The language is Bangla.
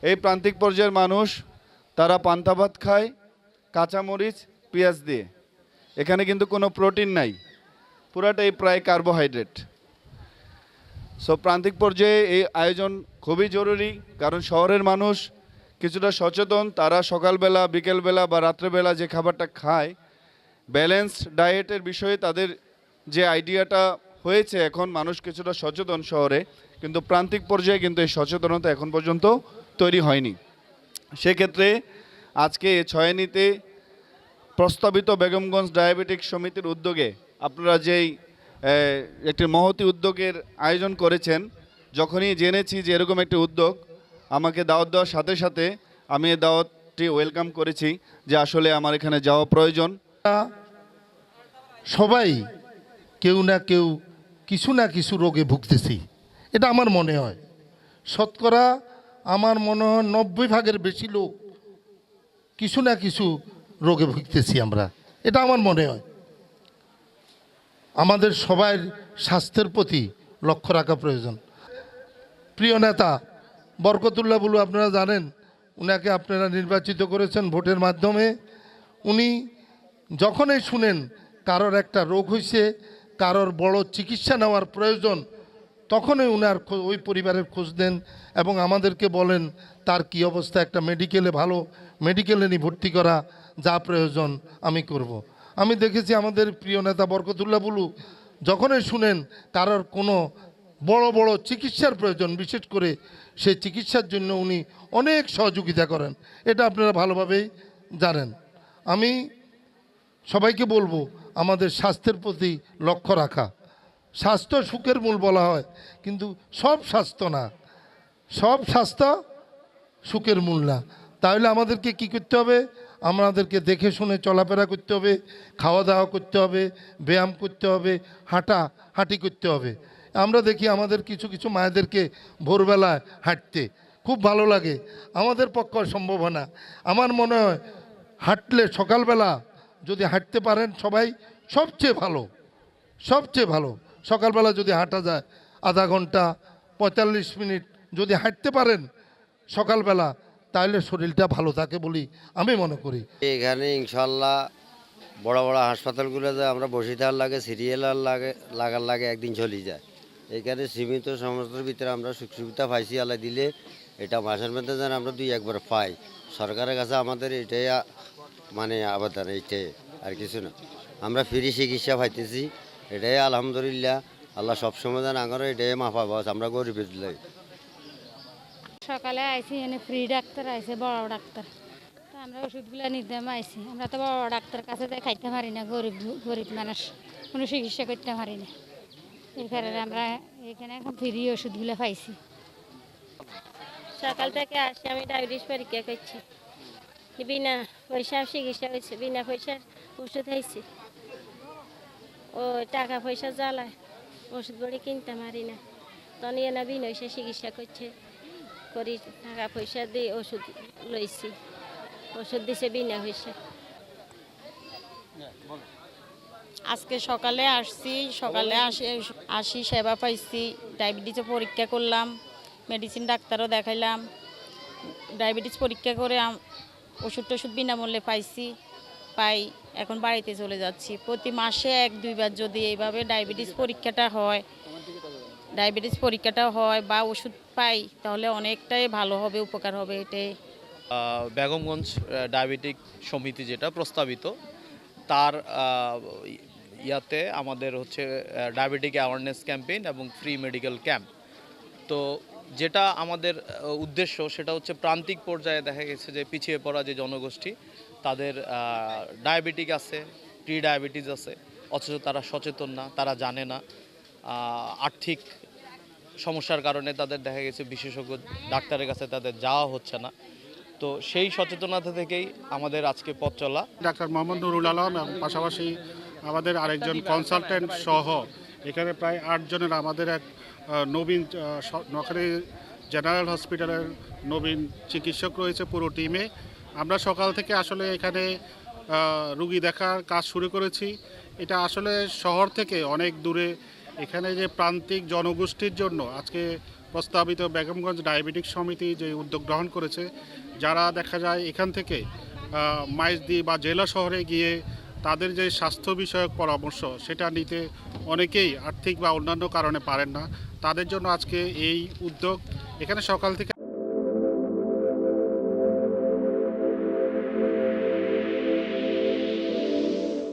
এই প্রান্তিক পর্যায়ের মানুষ তারা পান্তা ভাত খায় কাঁচামরিচ পেঁয়াজ দিয়ে। এখানে কিন্তু কোনো প্রোটিন নাই, পুরাটাই প্রায় কার্বোহাইড্রেট। সো প্রান্তিক পর্যায়ে এই আয়োজন খুবই জরুরি, কারণ শহরের মানুষ কিছুটা সচেতন। তারা সকালবেলা, বিকেলবেলা বা রাত্রেবেলা যে খাবারটা খায়, ব্যালেন্সড ডায়েটের বিষয়ে তাদের যে আইডিয়াটা হয়েছে, এখন মানুষ কিছুটা সচেতন শহরে, কিন্তু প্রান্তিক পর্যায়ে কিন্তু এই সচেতনতা এখন পর্যন্ত তৈরি হয়নি। সেক্ষেত্রে আজকে ছয়ানীতে প্রস্তাবিত বেগমগঞ্জ ডায়াবেটিক সমিতির উদ্যোগে আপনারা যেই একটি মহতী উদ্যোগের আয়োজন করেছেন, যখনই জেনেছি যে এরকম একটি উদ্যোগ, আমাকে দাওয়াত দেওয়ার সাথে সাথে আমি এই দাওয়াতটি ওয়েলকাম করেছি যে আসলে আমার এখানে যাওয়া প্রয়োজন। সবাই কেউ না কেউ কিছু না কিছু রোগে ভুগতেছি, এটা আমার মনে হয়। শতকরা আমার মনে হয় 90% বেশি লোক কিছু না কিছু রোগে ভুগতেছি আমরা, এটা আমার মনে হয়। আমাদের সবার স্বাস্থ্যের প্রতি লক্ষ্য রাখা প্রয়োজন। প্রিয় নেতা বরকতুল্লাহ বুলু, আপনারা জানেন উনাকে আপনারা নির্বাচিত করেছেন ভোটের মাধ্যমে। উনি যখনই শুনেন কারোর একটা রোগ হয়েছে, কারোর বড় চিকিৎসা নেওয়ার প্রয়োজন, তখনই উনার ওই পরিবারের খোঁজ নেন এবং আমাদেরকে বলেন তার কি অবস্থা, একটা মেডিকেলে, ভালো মেডিকেলে নিয়ে ভর্তি করা, যা প্রয়োজন আমি করব। আমি দেখেছি আমাদের প্রিয় নেতা বরকতুল্লাহ বুলু যখনই শুনেন কারোর কোনো বড় বড় চিকিৎসার প্রয়োজন, বিশেষ করে সেই চিকিৎসার জন্য উনি অনেক সহযোগিতা করেন, এটা আপনারা ভালোভাবেই জানেন। আমি সবাইকে বলবো আমাদের স্বাস্থ্যের প্রতি লক্ষ্য রাখা। স্বাস্থ্য সুখের মূল বলা হয়, কিন্তু সব স্বাস্থ্য না, সব স্বাস্থ্য সুখের মূল না। তাহলে আমাদেরকে কি করতে হবে? আমাদেরকে দেখে শুনে চলাফেরা করতে হবে, খাওয়া দাওয়া করতে হবে, ব্যায়াম করতে হবে, হাঁটি করতে হবে। আমরা দেখি আমাদের কিছু কিছু মায়েদেরকে ভোরবেলায় হাঁটতে খুব ভালো লাগে, আমাদের পক্ষে সম্ভব হয় না। আমার মনে হয় হাঁটলে, সকালবেলা যদি হাঁটতে পারেন সবাই, সবচেয়ে ভালো, সবচেয়ে ভালো। সকালবেলা যদি হাঁটা যায় আধা ঘন্টা 45 মিনিট যদি হাঁটতে পারেন সকালবেলা, তাহলে শরীরটা ভালো থাকে বলি আমি মনে করি। এখানে ইনশাল্লাহ বড় বড় হাসপাতালগুলো যে আমরা বসে থাকার লাগে, সিরিয়াল লাগার লাগে, একদিন চলে যায়। এখানে সীমিত সমস্যার ভিতরে আমরা সুখ সুবিধা পাইছি, আল্লাহ দিলে এটা মাসের মধ্যে যেন আমরা 2-1 বার পাই। সরকারের কাছে আমাদের এটাই মানে আবেদন, এইটাই, আর কিছু না। আমরা ফ্রি চিকিৎসা পাইতেছি, এটাই আলহামদুলিল্লাহ। আল্লাহ সবসময় যেন আঙারও এটাই মাফা বাস, আমরা গরিবের লাগে। সকালে আইসি, এনে ফ্রি ডাক্তার আইসে, বড় ডাক্তার, তো আমরা ওষুধগুলো নিতে আইসি। আমরা তো বড় ডাক্তার কাছে যাই খাইতে পারি না, গরিব গরিব মানুষ, কোনো চিকিৎসা করতে পারি না। এই কারণে আমরা এখানে এখন ফ্রি ওষুধগুলো পাইছি। সকাল থেকে আসি, আমি ডায়াবেটিস পরীক্ষা করছি, বিনা পয়সা চিকিৎসা হয়েছে, বিনা পয়সার ওষুধ হয়েছে। ও টাকা পয়সা জ্বালায় ওষুধ বড়ি কিনতে পারি না, তখন এনা বিনা পয়সা চিকিৎসা করছে, করি টাকা পয়সা দিয়ে ওষুধ লইছি, ওষুধ দিছে বিনা পয়সা। আজকে সকালে আসছি, সকালে আসি সেবা পাইছি, ডায়াবেটিসও পরীক্ষা করলাম, মেডিসিন ডাক্তারও দেখাইলাম, ডায়াবেটিস পরীক্ষা করে ওষুধ টষুধ বিনামূল্যে পাই। এখন বাড়িতে চলে যাচ্ছি। প্রতি মাসে 1-2 বার যদি এইভাবে ডায়াবেটিস পরীক্ষাটা হয় বা ওষুধ পাই, তাহলে অনেকটাই ভালো হবে, উপকার হবে। এটাই বেগমগঞ্জ ডায়াবেটিক সমিতি যেটা প্রস্তাবিত, তার ইয়াতে আমাদের হচ্ছে ডায়াবেটিক অ্যাওয়ারনেস ক্যাম্পেইন এবং ফ্রি মেডিকেল ক্যাম্প। তো যেটা আমাদের উদ্দেশ্য সেটা হচ্ছে প্রান্তিক পর্যায়ে দেখা গেছে যে পিছিয়ে পড়া যে জনগোষ্ঠী, তাদের ডায়াবেটিক আছে, প্রি ডায়াবেটিস আছে, অথচ তারা সচেতন না, তারা জানে না। আর্থিক সমস্যার কারণে তাদের দেখা গেছে বিশেষজ্ঞ ডাক্তারের কাছে তাদের যাওয়া হচ্ছে না। তো সেই সচেতনতা থেকেই আমাদের আজকে পথ চলা। ডাক্তার মোহাম্মদ নুরুল আলম এবং পাশাপাশি আমাদের আরেকজন কনসালটেন্ট সহ এখানে প্রায় 8 জনের আমাদের এক নবীন নোয়াখালী জেনারেল হসপিটালের নবীন চিকিৎসক রয়েছে পুরো টিমে। আমরা সকাল থেকে আসলে এখানে রুগী দেখার কাজ শুরু করেছি। এটা আসলে শহর থেকে অনেক দূরে, এখানে যে প্রান্তিক জনগোষ্ঠীর জন্য আজকে প্রস্তাবিত বেগমগঞ্জ ডায়াবেটিক সমিতি যে উদ্যোগ গ্রহণ করেছে, যারা দেখা যায় এখান থেকে মাইজদি বা জেলা শহরে গিয়ে তাদের যে স্বাস্থ্য বিষয়ক পরামর্শ সেটা নিতে অনেকেই আর্থিক বা অন্যান্য কারণে পারেন না। তাদের জন্য আজকে এই উদ্যোগ। এখানে সকাল থেকে